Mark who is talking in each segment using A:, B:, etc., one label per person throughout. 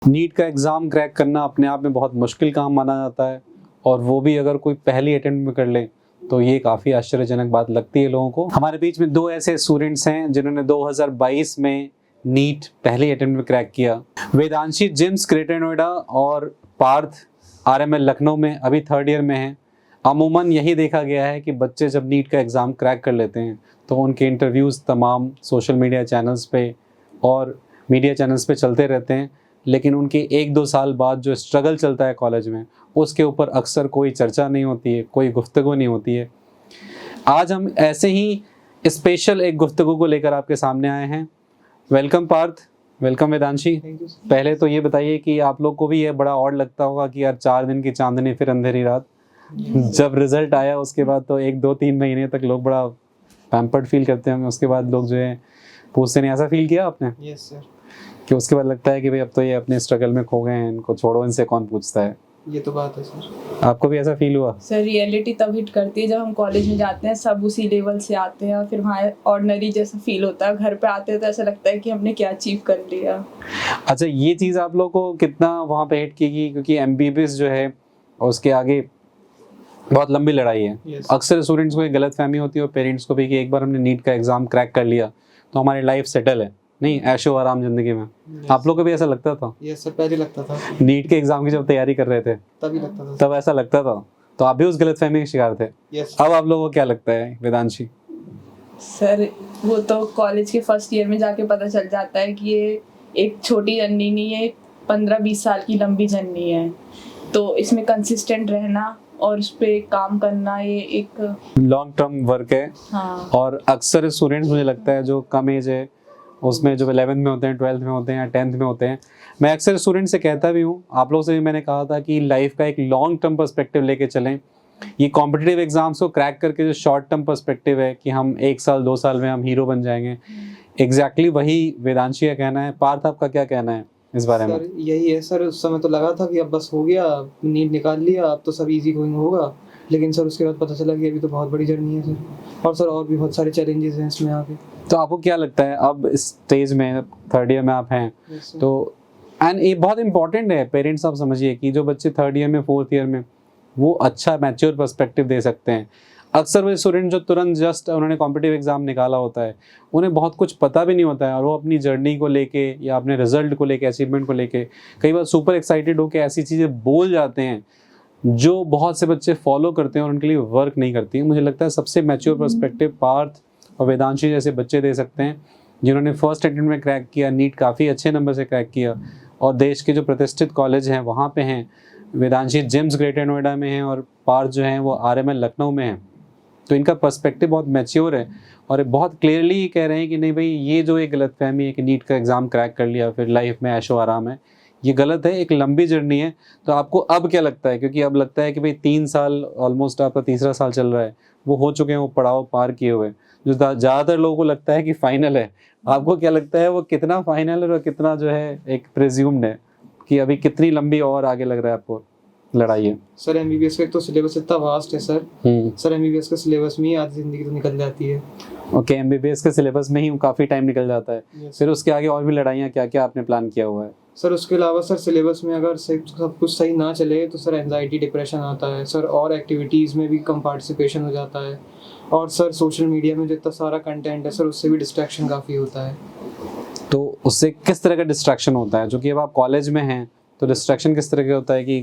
A: NEET का exam crack करना अपने आप में बहुत मुश्किल काम माना जाता है और वो भी अगर कोई पहली अटेम्प्ट में कर ले तो ये काफ़ी आश्चर्यजनक बात लगती है लोगों को। हमारे बीच में दो ऐसे स्टूडेंट्स हैं जिन्होंने 2022 में नीट पहली अटेम्प्ट में क्रैक किया। वेदांशी जिम्स ग्रेटर नोएडा और पार्थ आरएमएल लखनऊ में अभी थर्ड ईयर में हैं। अमूमन यही देखा गया है कि बच्चे जब नीट का एग्ज़ाम क्रैक कर लेते हैं तो उनके इंटरव्यूज़ तमाम सोशल मीडिया चैनल्स पे और मीडिया चैनल्स पे चलते रहते हैं, लेकिन उनके 1-2 साल बाद जो स्ट्रगल चलता है कॉलेज में उसके ऊपर अक्सर कोई चर्चा नहीं होती है, कोई गुफ्तगू नहीं होती है। आज हम ऐसे ही स्पेशल एक गुफ्तगू को लेकर आपके सामने आए हैं। Welcome Parth, welcome Vedanshi. पहले तो ये बताइए कि आप लोग को भी ये बड़ा ऑड लगता होगा कि यार 4 दिन की चांदनी फिर अंधेरी रात। जब रिजल्ट आया उसके बाद तो 1-2-3 महीने तक लोग बड़ा पैम्पर्ड फील करते होंगे, उसके बाद लोग जो है पूछते नहीं। ऐसा फील किया आपने?
B: Yes sir.
A: कि उसके बाद लगता है कि भाई अब तो ये अपने स्ट्रगल में खो गए हैं, इनको छोड़ो, इनसे कौन पूछता है।
B: ये तो बात है सर।
A: आपको भी ऐसा फील हुआ?
C: सर रियलिटी तब हिट करती है जब हम कॉलेज में जाते हैं, सब उसी लेवल से आते हैं और फिर वहाँ ऑर्डिनरी जैसा फील होता है। घर पे आते हैं तो ऐसा लगता है कि हमने क्या अचीव कर लिया।
A: अच्छा, ये चीज़ आप लोग को कितना वहाँ पे हिट की? क्योंकि एमबीबीएस जो है उसके आगे बहुत लंबी लड़ाई है।
B: Yes.
A: अक्सर स्टूडेंट्स को एक गलत फहमी होती है और पेरेंट्स को भी कि एक बार हमने नीट का एग्ज़ाम क्रैक कर लिया तो हमारी लाइफ सेटल है, नहीं ऐशो आराम जिंदगी में।
B: Yes.
A: आप लोग को भी ऐसा लगता था?
B: यस सर, पहले लगता था।
A: नीट के एग्ज़ाम की जब तैयारी कर रहे थे
B: तभी लगता था।
A: तब ऐसा लगता था, तो आप भी उस गलत फहमी के शिकार थे।
B: यस।
A: अब आप लोगों को क्या लगता है वेदांशी?
C: सर वो तो कॉलेज के फर्स्ट ईयर में जाके पता चल जाता है कि ये एक छोटी जर्नी नहीं है, 15-20 साल की लंबी जर्नी है। तो इसमें कंसिस्टेंट रहना और उस पर काम करना ये एक
A: लॉन्ग टर्म वर्क है।
C: हाँ।
A: और अक्सर स्टूडेंट्स मुझे लगता है जो कम एज है उसमें जो 11th में होते हैं, 12th में होते हैं या 10th में होते हैं, मैं अक्सर स्टूडेंट से कहता भी हूँ, आप लोग से भी मैंने कहा था कि लाइफ का एक लॉन्ग टर्म पर्सपेक्टिव लेके चलें। ये कॉम्पिटिटिव एग्जाम्स को क्रैक करके जो शॉर्ट टर्म पर्सपेक्टिव है कि हम 1 साल 2 साल में हम हीरो बन जाएंगे, एग्जैक्टली वही वेदांशी का कहना है। पार्थ आपका क्या कहना है इस बारे में?
B: सर यही है सर, उस समय तो लगा था कि अब बस हो गया, नीट निकाल लिया, अब तो सब इजी गोइंग होगा। लेकिन सर उसके बाद पता चला कि अभी तो बहुत बड़ी जर्नी है सर, और सर और भी बहुत सारे चैलेंजेस हैं इसमें आगे।
A: तो आपको क्या लगता है अब इस स्टेज में, थर्ड ईयर में आप हैं, तो एंड ये बहुत इंपॉर्टेंट है पेरेंट्स, आप समझिए कि जो बच्चे थर्ड ईयर में, फोर्थ ईयर में, वो अच्छा मैच्योर पर्सपेक्टिव दे सकते हैं। अक्सर वो स्टूडेंट जो तुरंत जस्ट उन्होंने कॉम्पिटिटिव एग्जाम निकाला होता है, उन्हें बहुत कुछ पता भी नहीं होता है और वो अपनी जर्नी को लेके या अपने रिजल्ट को लेके, अचीवमेंट को लेके कई बार सुपर एक्साइटेड होकर ऐसी चीज़ें बोल जाते हैं जो बहुत से बच्चे फॉलो करते हैं और उनके लिए वर्क नहीं करती है। मुझे लगता है सबसे मैच्योर पर्सपेक्टिव पार्थ और वेदांशी जैसे बच्चे दे सकते हैं जिन्होंने फर्स्ट अटेम्प्ट में क्रैक किया, नीट काफ़ी अच्छे नंबर से क्रैक किया और देश के जो प्रतिष्ठित कॉलेज हैं वहाँ पे हैं। वेदांशी जिम्स ग्रेटर नोएडा में हैं और पार्थ जो हैं वो आरएमएल लखनऊ में हैं। तो इनका पर्सपेक्टिव बहुत मैच्योर है और बहुत क्लियरली कह रहे हैं कि नहीं भाई, ये जो एक गलतफहमी है कि नीट का एग्ज़ाम क्रैक कर लिया फिर लाइफ में ऐशो आराम है, ये गलत है। एक लंबी जर्नी है। तो आपको अब क्या लगता है? क्योंकि अब लगता है कि भाई 3 साल ऑलमोस्ट आपका तीसरा साल चल रहा है, वो हो चुके हैं, वो पड़ाव पार किए हुए, जो ज़्यादातर लोगों को लगता है कि फाइनल है। आपको क्या लगता है वो कितना फाइनल है और कितना जो है एक प्रिज्यूम्ड है कि अभी कितनी लंबी और आगे लग रहा है आपको लड़ाई है?
B: सर एमबीबीएस का तो सिलेबस इतना वास्ट है सर। सर एमबीबीएस का सिलेबस में ही आधी जिंदगी तो निकल जाती है।
A: ओके, एमबीबीएस के सिलेबस में ही काफ़ी टाइम निकल जाता है।
B: Yes.
A: फिर उसके आगे और भी लड़ाइयाँ क्या क्या आपने प्लान किया हुआ है?
B: सर उसके अलावा सर सिलेबस में अगर सब कुछ सही ना चले तो सर एंजाइटी, डिप्रेशन आता है सर, और एक्टिविटीज़ में भी कम पार्टिसिपेशन हो जाता है, और सर सोशल मीडिया में जो इतना सारा कंटेंट है सर उससे भी डिस्ट्रैक्शन काफ़ी होता है।
A: तो उससे किस तरह का डिस्ट्रैक्शन होता है? जो कि अब आप कॉलेज में हैं तो डिस्ट्रैक्शन किस तरह का होता है कि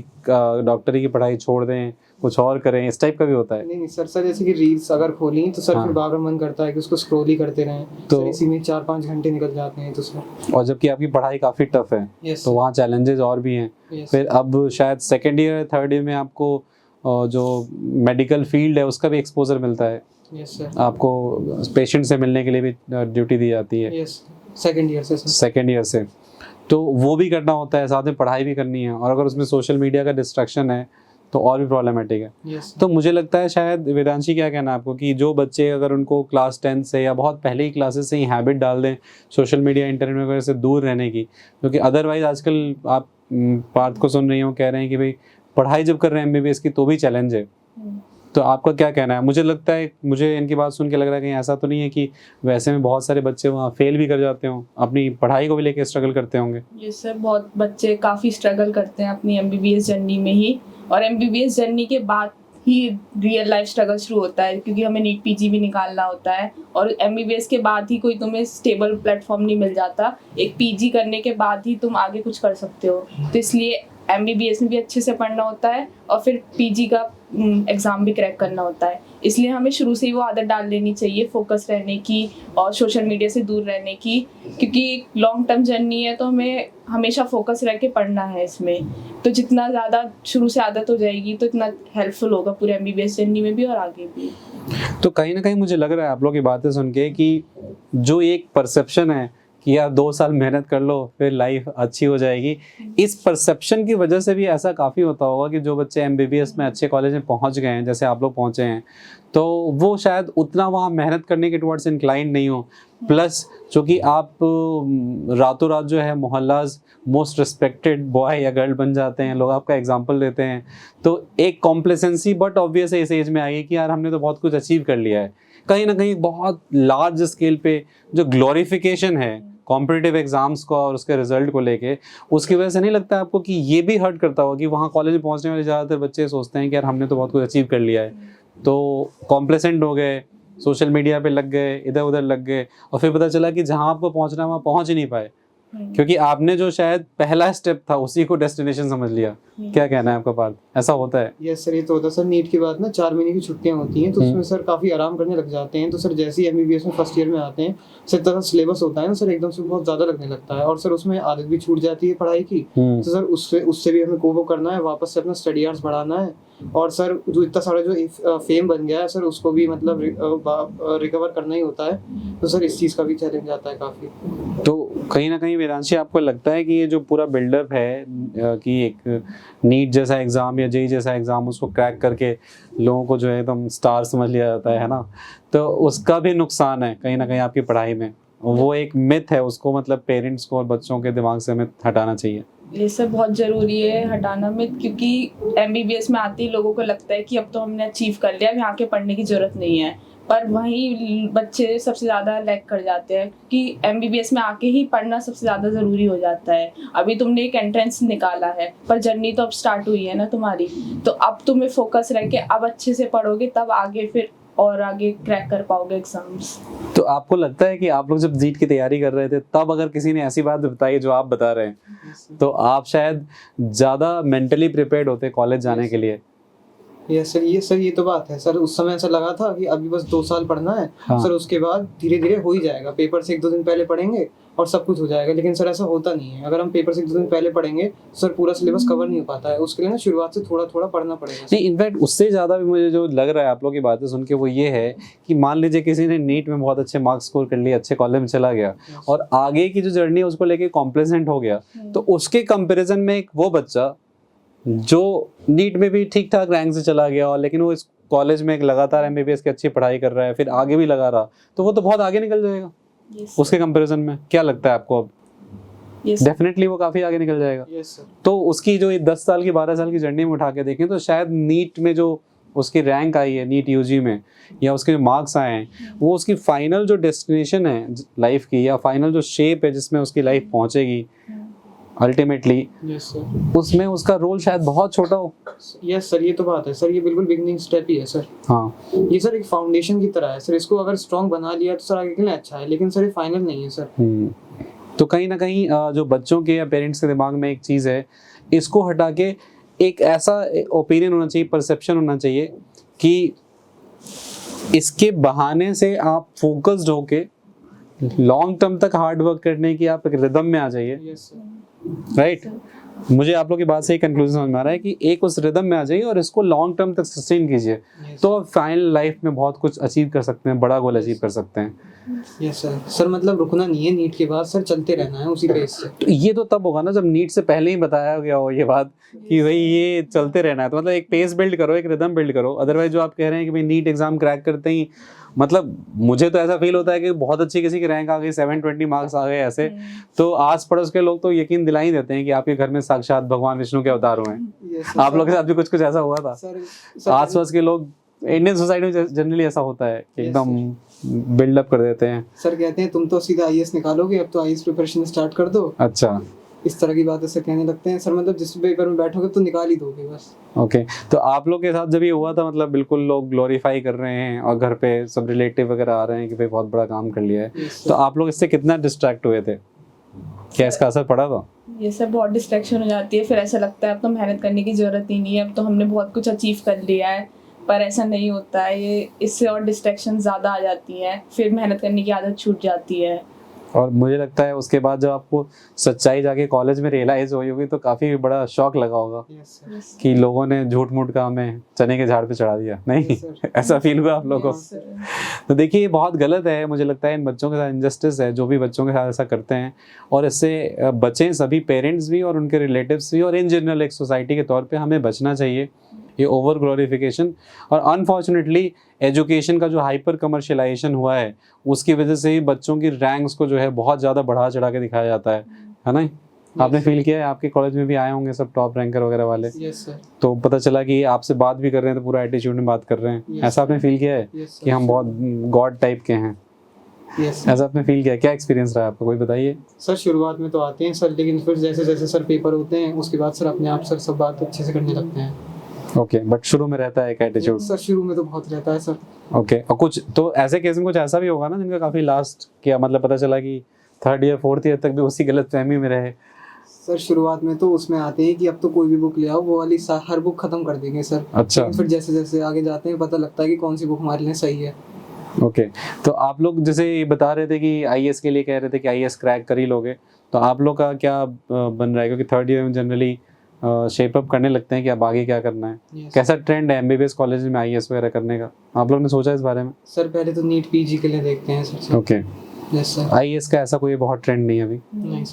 A: डॉक्टरी की पढ़ाई छोड़ दें, कुछ और करें, इस टाइप का भी होता है?
B: नहीं सर जैसे कि रील्स अगर खोली तो सर
A: हाँ।
B: फिर बार बार मन करता है कि उसको स्क्रॉल ही करते रहें,
A: तो
B: सर इसी में 4-5 घंटे निकल जाते हैं तो सर।
A: और जबकि आपकी पढ़ाई काफ़ी टफ है
B: यस
A: तो वहाँ चैलेंजेस और भी हैं।
B: यस
A: फिर अब शायद सेकेंड ईयर, थर्ड ईयर में आपको जो मेडिकल फील्ड है उसका भी एक्सपोजर मिलता है।
B: Yes sir.
A: आपको पेशेंट से मिलने के लिए भी ड्यूटी दी जाती है
B: यस सेकंड ईयर से सर।
A: सेकेंड ईयर से, तो वो भी करना होता है, साथ में पढ़ाई भी करनी है, और अगर उसमें सोशल मीडिया का डिस्ट्रैक्शन है तो और भी प्रॉब्लमेटिक है।
B: यस
A: तो मुझे लगता है शायद वेदांशी, क्या कहना है आपको, कि जो बच्चे अगर उनको क्लास 10 से या बहुत पहले ही क्लासेस से ही हैबिट डाल दें सोशल मीडिया, इंटरनेट वगैरह से दूर रहने की, क्योंकि अदरवाइज आजकल आप पार्थ को सुन रही हो, कह रहे हैं कि भाई पढ़ाई जब कर रहे हैं एमबीबीएस की तो भी चैलेंज है, तो आपका क्या कहना है? मुझे लगता है, मुझे इनकी बात सुन के लग रहा है कहीं ऐसा तो नहीं है कि वैसे में बहुत सारे बच्चे वहाँ फेल भी कर जाते हों, अपनी पढ़ाई को भी लेके स्ट्रगल करते होंगे?
C: ये सर बहुत बच्चे काफ़ी स्ट्रगल करते हैं अपनी एमबीबीएस जर्नी में ही, और एमबीबीएस जर्नी के बाद ही रियल लाइफ स्ट्रगल शुरू होता है, क्योंकि हमें नीट पीजी भी निकालना होता है, और एमबीबीएस के बाद ही कोई तुम्हें स्टेबल प्लेटफॉर्म नहीं मिल जाता, एक पीजी करने के बाद ही तुम आगे कुछ कर सकते हो। तो इसलिए एमबीबीएस में भी अच्छे से पढ़ना होता है और फिर पीजी का एग्ज़ाम भी क्रैक करना होता है। इसलिए हमें शुरू से ही वो आदत डाल लेनी चाहिए फोकस रहने की और सोशल मीडिया से दूर रहने की, क्योंकि लॉन्ग टर्म जर्नी है तो हमें हमेशा फोकस रह के पढ़ना है इसमें। तो जितना ज़्यादा शुरू से आदत हो जाएगी तो इतना हेल्पफुल होगा पूरे एमबीबीएस जर्नी में भी और आगे भी।
A: तो कहीं ना कहीं मुझे लग रहा है आप लोग की बातें सुन के कि जो एक परसेप्शन है कि यार 2 साल मेहनत कर लो फिर लाइफ अच्छी हो जाएगी, इस परसेप्शन की वजह से भी ऐसा काफ़ी होता होगा कि जो बच्चे एमबीबीएस में अच्छे कॉलेज में पहुंच गए हैं, जैसे आप लोग पहुंचे हैं, तो वो शायद उतना वहाँ मेहनत करने के टुवर्ड्स इंक्लाइंड नहीं हो। प्लस चूँकि आप रातों रात जो है मोहल्लाज मोस्ट रिस्पेक्टेड बॉय या गर्ल बन जाते हैं, लोग आपका एग्जाम्पल देते हैं, तो एक कॉम्प्लेसेंसी बट ऑब्वियस इस एज में आई कि यार हमने तो बहुत कुछ अचीव कर लिया है। कहीं ना कहीं बहुत लार्ज स्केल पे जो ग्लोरिफिकेशन है कॉम्पिटिटिव एग्जाम्स को और उसके रिजल्ट को लेके, उसकी वजह से नहीं लगता आपको कि ये भी हर्ट करता होगा कि वहाँ कॉलेज में पहुँचने वाले ज़्यादातर बच्चे सोचते हैं कि यार हमने तो बहुत कुछ अचीव कर लिया है, तो कॉम्प्लेसेंट हो गए, सोशल मीडिया पे लग गए, इधर उधर लग गए, और फिर पता चला कि जहाँ आपको पहुँचना है वहाँ पहुँच ही नहीं पाए, क्योंकि आपने जो शायद पहला स्टेप था उसी को डेस्टिनेशन समझ लिया। क्या कहना है आपका पार्थ, ऐसा होता है?
B: यस सर, ये तो होता है सर। नीट के बाद ना 4 महीने की छुट्टियां होती हैं, तो उसमें सर काफ़ी आराम करने लग जाते हैं। तो सर जैसे ही एमबीबीएस में फर्स्ट ईयर में आते हैं सर, तरह सिलेबस होता है ना सर, एकदम से बहुत ज़्यादा लगने लगता है, और सर उसमें आदत भी छूट जाती है पढ़ाई की। तो सर उससे भी हमें कोप करना है, वापस से अपना स्टडी आवर्स बढ़ाना है, और सर जो इतना सारा जो फेम बन गया है सर उसको भी मतलब रिकवर करना ही होता है। तो सर इस चीज़ का भी चैलेंज आता है काफ़ी।
A: तो कहीं ना कहीं वेदांशी आपको लगता है कि ये जो पूरा बिल्डअप है कि एक नीट जैसा एग्ज़ाम या जेई जैसा एग्ज़ाम उसको क्रैक करके लोगों को जो है एकदम स्टार समझ लिया जाता है ना, तो उसका भी नुकसान है कहीं ना कहीं आपकी पढ़ाई में, वो एक मिथ है, उसको मतलब पेरेंट्स को और बच्चों के दिमाग से हमें हटाना चाहिए?
C: ये सब बहुत ज़रूरी है हटाना में, क्योंकि एमबीबीएस में आते ही लोगों को लगता है कि अब तो हमने अचीव कर लिया, अब यहाँ के पढ़ने की ज़रूरत नहीं है, पर वहीं बच्चे सबसे ज़्यादा लैग कर जाते हैं, क्योंकि एमबीबीएस में आके ही पढ़ना सबसे ज़्यादा ज़रूरी हो जाता है। अभी तुमने एक एंट्रेंस निकाला है, पर जर्नी तो अब स्टार्ट हुई है ना तुम्हारी, तो अब तुम्हें फोकस रह के अब अच्छे से पढ़ोगे तब आगे फिर और आगे क्रैक कर पाओगे एग्जाम्स।
A: तो आपको लगता है कि आप लोग जब जीट की तैयारी कर रहे थे तब अगर किसी ने ऐसी बात बताई जो आप बता रहे हैं तो आप शायद ज़्यादा मेंटली प्रिपेयर्ड होते कॉलेज जाने के लिए?
B: ये तो बात है सर। उस समय ऐसा लगा था कि अभी बस 2 साल पढ़ना है।
A: हाँ।
B: सर उसके बाद धीरे धीरे हो ही जाएगा, पेपर से 1-2 दिन पहले पढ़ेंगे और सब कुछ हो जाएगा। लेकिन सर ऐसा होता नहीं है। अगर हम पेपर से 1-2 दिन पहले पढ़ेंगे सर पूरा सिलेबस कवर नहीं हो पाता है। उसके लिए ना शुरुआत से थोड़ा थोड़ा पढ़ना पड़ेगा।
A: नहीं, इनफैक्ट उससे ज़्यादा भी मुझे जो लग रहा है आप लोग की बातें सुन के वो ये है कि मान लीजिए किसी ने नीट में बहुत अच्छे मार्क्स स्कोर कर लिए, अच्छे कॉलेज में चला गया और आगे की जो जर्नी है उसको लेके कॉम्प्लेसेंट हो गया, तो उसके कंपेरिजन में एक वो बच्चा जो नीट में भी ठीक ठाक रैंक से चला गया और लेकिन वो इस कॉलेज में एक लगातार एमबीबीएस की अच्छी पढ़ाई कर रहा है, फिर आगे भी लगा रहा, तो वो तो बहुत आगे निकल जाएगा उसके कंपैरिजन में। क्या लगता है आपको? अब डेफिनेटली वो काफी आगे निकल जाएगा। तो उसकी जो 10 साल की 12 साल की जर्नी में उठा के देखें तो शायद नीट में जो उसकी रैंक आई है नीट यूजी में या उसके जो मार्क्स आए हैं वो उसकी फाइनल जो डेस्टिनेशन है लाइफ की या फाइनल जो शेप है जिसमें उसकी लाइफ पहुंचेगी अल्टीमेटली, उसमें उसका रोल शायद बहुत छोटा हो।
B: यस सर, ये तो बात है सर। ये बिल्कुल बिगनिंग स्टेप ही है सर।
A: हाँ,
B: ये सर एक फाउंडेशन की तरह है सर। इसको अगर स्ट्रॉन्ग बना लिया तो सर आगे के लिए अच्छा है, लेकिन सर ये फाइनल नहीं है सर।
A: तो कहीं ना कहीं जो बच्चों के या पेरेंट्स के दिमाग में एक चीज़ है, इसको हटा के एक ऐसा ओपिनियन होना चाहिए, परसेप्शन होना चाहिए कि इसके बहाने से आप फोकस्ड होके लॉन्ग टर्म तक हार्ड वर्क करने की आप एक रिदम में आ जाइए। राइट, मुझे आप लोग की बात से एक कंक्लूजन समझ में आ रहा है कि एक उस रिदम में आ जाइए और इसको लॉन्ग टर्म तक सस्टेन कीजिए, तो आप फाइनल लाइफ में बहुत कुछ अचीव कर सकते हैं, बड़ा गोल अचीव कर सकते हैं।
B: Yes sir. सर मतलब रुकना नहीं है नीट के बाद सर, चलते रहना है उसी पेस से।
A: तो ये तो तब होगा ना जब नीट से पहले ही बताया गया हो ये बात कि भाई ये चलते रहना है, तो मतलब एक पेस बिल्ड करो, एक रिदम बिल्ड करो। अदरवाइज जो आप कह रहे हैं कि भाई नीट एग्जाम क्रैक करते ही, मतलब मुझे तो ऐसा फील होता है कि बहुत अच्छी किसी की रैंक आ गई, 720 मार्क्स आ गए ऐसे, तो आस पड़ोस के लोग तो यकीन दिला ही देते हैं कि आपके घर में साक्षात भगवान विष्णु के अवतार हुए हैं। आप लोग के साथ भी कुछ कुछ ऐसा हुआ था? आस पास के लोग इंडियन सोसाइटी में जनरली ऐसा होता है कि एकदम बिल्डअप कर देते हैं।
B: सर कहते हैं तुम तो सीधा आईएएस निकालोगे, अब तो आईएएस प्रिपरेशन स्टार्ट कर दो,
A: अच्छा,
B: इस तरह की बातें सर कहने लगते हैं। सर मतलब जिस पेपर में बैठोगे तो निकाल ही दोगे बस।
A: ओके। तो आप लोग के साथ जब ये हुआ था, मतलब बिल्कुल लोग ग्लोरीफाई कर रहे हैं और घर पे सब रिलेटिव वगैरह आ रहे हैं कि भाई बहुत बड़ा काम कर लिया है,
B: Yes,
A: तो आप लोग इससे कितना डिस्ट्रैक्ट हुए थे? क्या इसका असर पड़ा था?
C: ये सब बहुत डिस्ट्रैक्शन हो जाती है, फिर ऐसा लगता है अब तो मेहनत करने की ज़रूरत ही नहीं है, अब तो हमने बहुत कुछ अचीव कर लिया है। पर ऐसा नहीं होता है, ये इससे और डिस्ट्रैक्शन ज़्यादा आ जाती हैं, फिर मेहनत करने की आदत छूट जाती है।
A: और मुझे लगता है उसके बाद जब आपको सच्चाई जाके कॉलेज में रियलाइज हुई होगी तो काफ़ी बड़ा शॉक लगा होगा
B: Yes, sir.
A: कि लोगों ने झूठ मूठ का हमें चने के झाड़ पे चढ़ा दिया, नहीं?
B: Yes, sir.
A: ऐसा फील हुआ आप लोगों को?
B: Yes, sir.
A: तो देखिए, ये बहुत गलत है, मुझे लगता है इन बच्चों के साथ इनजस्टिस है जो भी बच्चों के साथ ऐसा करते हैं, और इससे बचें सभी पेरेंट्स भी और उनके रिलेटिव्स भी, और इन जनरल एक सोसाइटी के तौर पे हमें बचना चाहिए ये ओवर ग्लोरिफिकेशन। और अनफॉर्चुनेटली एजुकेशन का जो हाइपर कमर्शियलाइजेशन हुआ है उसकी वजह से ही बच्चों की रैंक्स को जो है बहुत ज़्यादा बढ़ा चढ़ा के दिखाया जाता है ना? आपने फील किया है? आपके कॉलेज में भी आए होंगे सब टॉप रैंकर वगैरह वाले,
B: Yes, sir.
A: तो पता चला कि आपसे बात भी कर रहे हैं तो पूरा एटीट्यूड में बात कर रहे हैं,
B: Yes,
A: ऐसा आपने फील किया है
B: Yes, sir.
A: कि हम बहुत गॉड टाइप के हैं?
B: Yes, sir.
A: ऐसा आपने फील किया? क्या एक्सपीरियंस रहा आपका, कोई बताइए?
B: सर शुरुआत में तो आते हैं सर, लेकिन फिर जैसे जैसे सर पेपर होते हैं उसके बाद सर अपने आप सर सब बात अच्छे से करने लगते हैं।
A: ओके, बट शुरू में रहता है एक एटीट्यूड?
B: सर शुरू में तो बहुत रहता है सर।
A: ओके। और कुछ तो ऐसे केस में कुछ ऐसा भी होगा ना जिनका काफी लास्ट किया, मतलब पता चला कि 3rd ईयर 4th ईयर तक भी उसी गलतफहमी में रहे?
B: सर शुरुआत में तो उसमें आते हैं कि अब तो कोई भी बुक ले आओ, वो वाली हर बुक खत्म कर देंगे सर।
A: अच्छा।
B: लेकिन फिर जैसे जैसे आगे जाते हैं पता लगता है कि कौन सी बुक हमारे लिए सही है।
A: ओके। तो आप लोग जैसे ये बता रहे थे कि आईएएस के लिए कह रहे थे कि आईएएस क्रैक कर ही लोगे, तो आप लोग का क्या बन रहा है? क्योंकि 3rd ईयर में जनरली शेप अप करने लगते हैं कि अब आगे क्या करना है।
B: Yes.
A: कैसा ट्रेंड है एमबीबीएस कॉलेज में आईएएस वगैरह करने का? आप लोग ने सोचा इस बारे में?
B: सर पहले तो नीट पीजी के लिए देखते हैं sir.
A: Okay.
B: Yes sir.
A: IAS का ऐसा कोई बहुत ट्रेंड नहीं है अभी
B: नहीं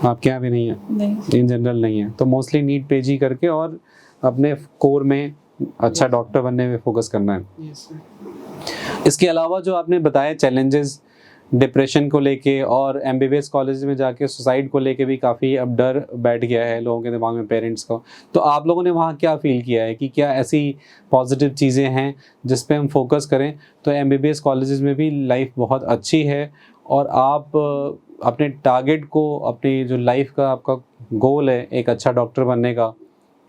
A: आपके यहाँ भी? नहीं है
C: नहीं।
A: इन जनरल नहीं है, तो मोस्टली नीट पीजी करके और अपने कोर में अच्छा डॉक्टर बनने में फोकस करना है।
B: Yes sir.
A: इसके अलावा जो आपने बताया चैलेंजेस डिप्रेशन को लेके और एमबीबीएस कॉलेज में जाके सुसाइड को लेके भी काफ़ी अब डर बैठ गया है लोगों के दिमाग में, पेरेंट्स को, तो आप लोगों ने वहाँ क्या फील किया है कि क्या ऐसी पॉजिटिव चीज़ें हैं जिस पे हम फोकस करें तो एमबीबीएस कॉलेजेस में भी लाइफ बहुत अच्छी है और आप अपने टारगेट को, अपनी जो लाइफ का आपका गोल है एक अच्छा डॉक्टर बनने का,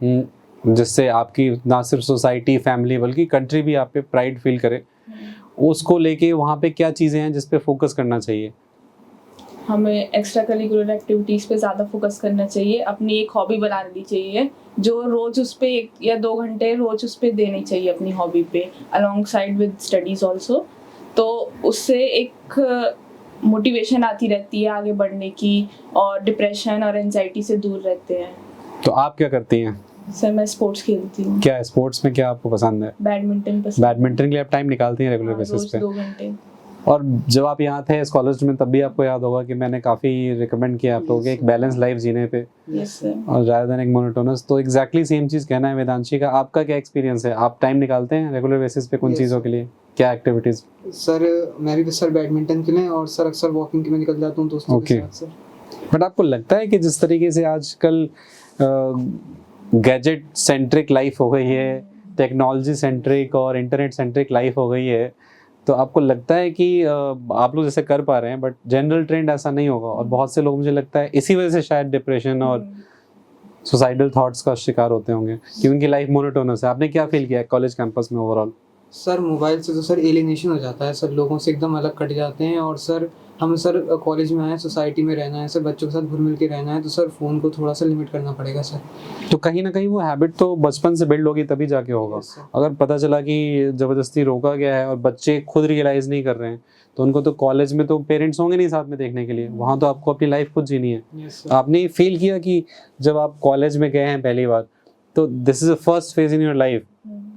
A: जिससे आपकी ना सिर्फ सोसाइटी फैमिली बल्कि कंट्री भी आप पे प्राइड फील करे, उसको लेके वहाँ पे क्या चीज़ें हैं जिस पे फोकस करना चाहिए?
C: हमें एक्स्ट्रा करिकुलर एक्टिविटीज़ पे ज़्यादा फोकस करना चाहिए, अपनी एक हॉबी बना ली चाहिए जो रोज़ उस पे 1 या 2 घंटे रोज़ उस पे देनी चाहिए अपनी हॉबी पे, along side with studies also. तो उससे एक मोटिवेशन आती रहती है आगे बढ़ने की और डिप्रेशन और एंजाइटी से दूर रहते हैं।
A: तो आप क्या करती हैं?
C: सर मैं स्पोर्ट्स खेलती हूँ।
A: क्या स्पोर्ट्स में क्या आपको पसंद है?
C: बैडमिंटन पसंद।
A: बैडमिंटन के लिए आप टाइम निकालती हैं रेगुलर बेसिस
C: रोज़
A: पे?
C: 2 घंटे।
A: और जब आप यहाँ थे इस कॉलेज में तब भी आपको याद होगा कि मैंने काफ़ी रिकमेंड किया आप लोगों को एक बैलेंस लाइफ जीने पे
C: यस सर।
A: और ज़्यादा देन एक मोनोटोनस, तो एग्जैक्टली सेम चीज़ कहना है वेदांशी का। आपका क्या एक्सपीरियंस है? आप टाइम निकालते हैं रेगुलर बेसिस पे कुछ
B: Yes,
A: चीज़ों के लिए? क्या एक्टिविटीज़?
B: सर मैं भी सर बैडमिंटन के लिए और सर अक्सर वॉकिंग के लिए निकल जाता हूँ दोस्तों के
A: Okay.
B: साथ सर।
A: बट आपको लगता है कि जिस तरीके से आजकल गैजेट सेंट्रिक लाइफ हो गई है, टेक्नोलॉजी सेंट्रिक और इंटरनेट सेंट्रिक लाइफ हो गई है, तो आपको लगता है कि आप लोग जैसे कर पा रहे हैं बट जनरल ट्रेंड ऐसा नहीं होगा और बहुत से लोग मुझे लगता है इसी वजह से शायद डिप्रेशन और सुसाइडल थॉट्स का शिकार होते होंगे क्योंकि उनकी लाइफ मोनोटोनस है। आपने क्या फील किया कॉलेज कैंपस में ओवरऑल?
B: सर मोबाइल से तो सर एलिनेशन हो जाता है सर, लोगों से एकदम अलग कट जाते हैं। और सर हम सर कॉलेज में आए, सोसाइटी में रहना है सर, बच्चों के साथ घुल मिल के रहना है, तो सर फ़ोन को थोड़ा सा लिमिट करना पड़ेगा सर।
A: तो कहीं ना कहीं वो हैबिट तो बचपन से बिल्ड होगी तभी जाके होगा।
B: Yes, sir.
A: अगर पता चला कि ज़बरदस्ती रोका गया है और बच्चे खुद रियलाइज़ नहीं कर रहे हैं तो उनको तो कॉलेज में तो पेरेंट्स होंगे नहीं साथ में देखने के लिए, वहाँ तो आपको अपनी लाइफ खुद जीनी है।
B: Yes, sir.
A: आपने फील किया कि जब आप कॉलेज में गए हैं पहली बार तो this is a first phase in your life,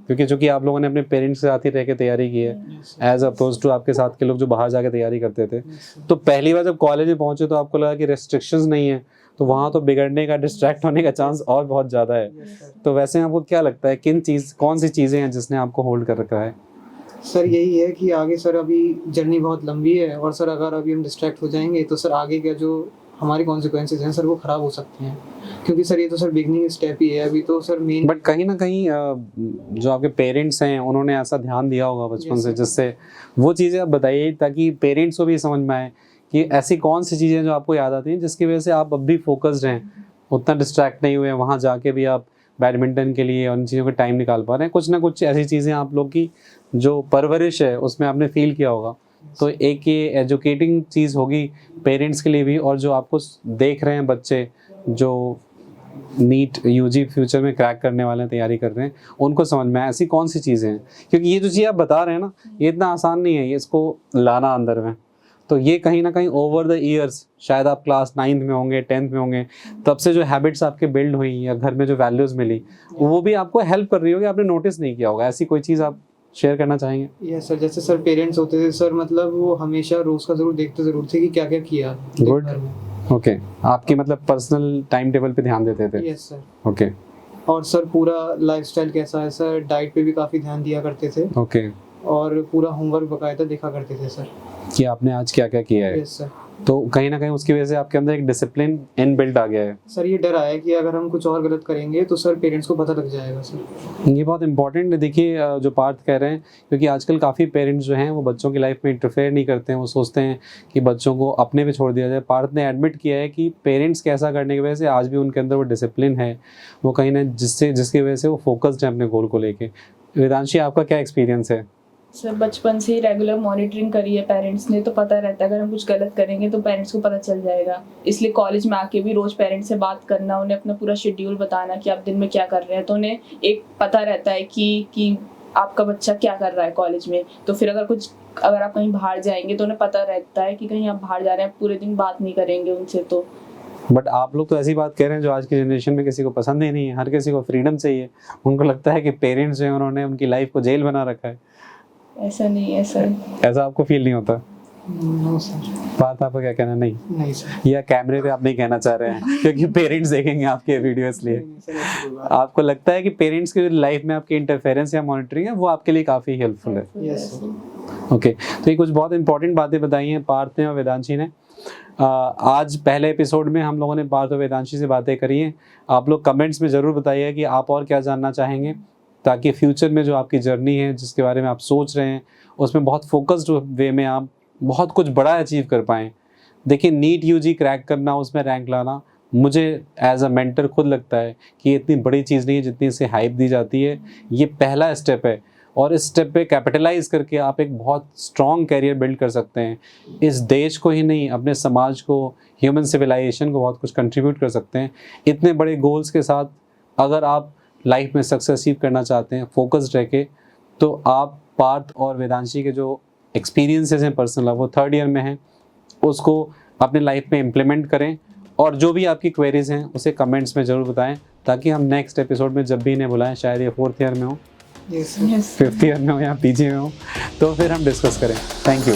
A: क्योंकि चूंकि आप लोगों ने अपने पेरेंट्स के साथ ही रह के तैयारी की है
B: Yes, sir.
A: As oppose to आपके साथ के लोग जो बाहर जाके तैयारी करते थे,
B: Yes, sir.
A: तो पहली बार जब कॉलेज में पहुंचे तो आपको लगा कि रेस्ट्रिक्शंस नहीं है, तो वहाँ तो बिगड़ने का, डिस्ट्रैक्ट होने का चांस और बहुत ज़्यादा है।
B: Yes, sir.
A: तो वैसे आपको क्या लगता है कौन सी चीज़ें हैं जिसने आपको होल्ड कर रखा है?
B: सर यही है कि आगे सर अभी जर्नी बहुत लंबी है और सर अगर अभी हम डिस्ट्रैक्ट हो जाएंगे तो सर आगे का जो हमारी कॉन्सिक्वेंसेज हैं सर वो ख़राब हो सकते हैं, क्योंकि सर ये तो सर बिगनिंग स्टेप ही है अभी तो सर मेन।
A: बट कहीं ना कहीं जो आपके पेरेंट्स हैं उन्होंने ऐसा ध्यान दिया होगा बचपन
B: Yes,
A: से,
B: sir.
A: जिससे वो चीज़ें आप बताइए ताकि पेरेंट्स को भी समझ में आए कि ऐसी कौन सी चीज़ें जो आपको याद आती हैं जिसकी वजह से आप अब भी फोकस्ड हैं, उतना डिस्ट्रैक्ट नहीं हुए, वहाँ जाके भी आप बैडमिंटन के लिए उन चीज़ों का टाइम निकाल पा रहे हैं। कुछ ना कुछ ऐसी चीज़ें आप लोग की जो परवरिश है उसमें आपने फील किया होगा। तो एक ये एजुकेटिंग चीज़ होगी पेरेंट्स के लिए भी, और जो आपको देख रहे हैं बच्चे जो नीट यूजी फ्यूचर में क्रैक करने वाले हैं, तैयारी कर रहे हैं, उनको समझ में आए ऐसी कौन सी चीज़ें हैं। क्योंकि ये जो चीज़ आप बता रहे हैं ना, ये इतना आसान नहीं है ये इसको लाना अंदर में। तो ये कहीं ना कहीं ओवर द ईयर्स, शायद आप क्लास 9th में होंगे, 10th में होंगे, तब से जो हैबिट्स आपके बिल्ड हुई या घर में जो वैल्यूज़ मिली वो भी आपको हेल्प कर रही होगी, आपने नोटिस नहीं किया होगा। ऐसी कोई चीज़ आप शेयर करना चाहेंगे?
B: यस सर, जैसे सर पेरेंट्स होते थे सर, मतलब वो हमेशा रोज़ का ज़रूर देखते ज़रूर थे कि क्या क्या किया
A: Good.
B: घर में।
A: ओके, आपकी मतलब पर्सनल टाइम टेबल पे ध्यान देते थे?
B: Yes sir.
A: ओके
B: और सर पूरा लाइफस्टाइल कैसा है सर, डाइट पे भी काफ़ी ध्यान दिया करते थे,
A: ओके,
B: और पूरा होमवर्क बकायदा देखा करते थे सर।
A: कि आपने आज क्या क्या किया है।
B: Yes sir.
A: तो कहीं ना कहीं उसकी वजह से आपके अंदर एक डिसिप्लिन इनबिल्ट आ गया है।
B: सर ये डर आया कि अगर हम कुछ और गलत करेंगे तो सर पेरेंट्स को पता लग जाएगा सर।
A: ये बहुत इंपॉर्टेंट है। देखिए जो पार्थ कह रहे हैं, क्योंकि आजकल काफ़ी पेरेंट्स जो हैं वो बच्चों की लाइफ में इंटरफेयर नहीं करते हैं, वो सोचते हैं कि बच्चों को अपने पे छोड़ दिया जाए। पार्थ ने एडमिट किया है कि पेरेंट्स के ऐसा करने की वजह से आज भी उनके अंदर वो डिसिप्लिन है, वो कहीं ना जिसकी वजह से वो फोकस्ड है अपने गोल को लेके। वेदांशी, आपका क्या एक्सपीरियंस है?
C: सर बचपन से ही रेगुलर मॉनिटरिंग करी है पेरेंट्स ने, तो पता रहता है अगर हम कुछ गलत करेंगे तो पेरेंट्स को पता चल जाएगा। इसलिए कॉलेज में आके भी रोज पेरेंट्स से बात करना, उन्हें अपना पूरा शेड्यूल बताना कि आप दिन में क्या कर रहे हैं, तो उन्हें एक पता रहता है कि आपका बच्चा क्या कर रहा है कॉलेज में। तो फिर अगर आप कहीं बाहर जाएंगे तो उन्हें पता रहता है कि कहीं आप बाहर जा रहे हैं, पूरे दिन बात नहीं करेंगे उनसे। तो
A: बट आप लोग तो ऐसी बात कह रहे हैं जो आज की जनरेशन में किसी को पसंद ही नहीं है। हर किसी को फ्रीडम चाहिए, उनको लगता है कि पेरेंट्स जो हैं उन्होंने उनकी लाइफ को जेल बना रखा है।
C: ऐसा नहीं है सर।
A: ऐसा आपको फील नहीं होता?
B: No sir.
A: बात आपको क्या कहना? नहीं
B: नहीं सर।
A: या कैमरे पे आप नहीं कहना चाह रहे हैं क्योंकि पेरेंट्स देखेंगे आपके वीडियो, इसलिए
B: नहीं सर, ऐसी कोई बात
A: आपको लगता है कि पेरेंट्स की लाइफ में आपकी इंटरफेरेंस या मॉनिटरिंग है वो आपके लिए काफ़ी हेल्पफुल है।
B: नहीं। Yes sir.
A: ओके, तो ये कुछ बहुत इंपॉर्टेंट बातें बताई हैं पार्थ ने और वेदांशी ने। आज पहले एपिसोड में हम लोगों ने पार्थ और वेदांशी से बातें करी हैं। आप लोग कमेंट्स में ज़रूर बताइए कि आप और क्या जानना चाहेंगे, ताकि फ्यूचर में जो आपकी जर्नी है जिसके बारे में आप सोच रहे हैं उसमें बहुत फोकस्ड वे में आप बहुत कुछ बड़ा अचीव कर पाएँ। देखिए, नीट यूजी क्रैक करना, उसमें रैंक लाना, मुझे एज अ मेंटर खुद लगता है कि ये इतनी बड़ी चीज़ नहीं है जितनी इसे हाइप दी जाती है। ये पहला स्टेप है और इस स्टेप पे कैपिटलाइज करके आप एक बहुत स्ट्रॉन्ग कैरियर बिल्ड कर सकते हैं। इस देश को ही नहीं, अपने समाज को, ह्यूमन सिविलाइजेशन को बहुत कुछ कंट्रीब्यूट कर सकते हैं। इतने बड़े गोल्स के साथ अगर आप लाइफ में सक्सेस अचीव करना चाहते हैं फोकस्ड रह के, तो आप पार्थ और वेदांशी के जो एक्सपीरियंसेस हैं पर्सनल, वो 3rd ईयर में हैं, उसको अपने लाइफ में इम्प्लीमेंट करें। और जो भी आपकी क्वेरीज हैं उसे कमेंट्स में ज़रूर बताएं, ताकि हम नेक्स्ट एपिसोड में जब भी इन्हें बुलाएं, शायद ये 4th ईयर में हो,
B: यस
A: 5th ईयर में हो या पीजी में हो, तो फिर हम डिस्कस करें। Thank you.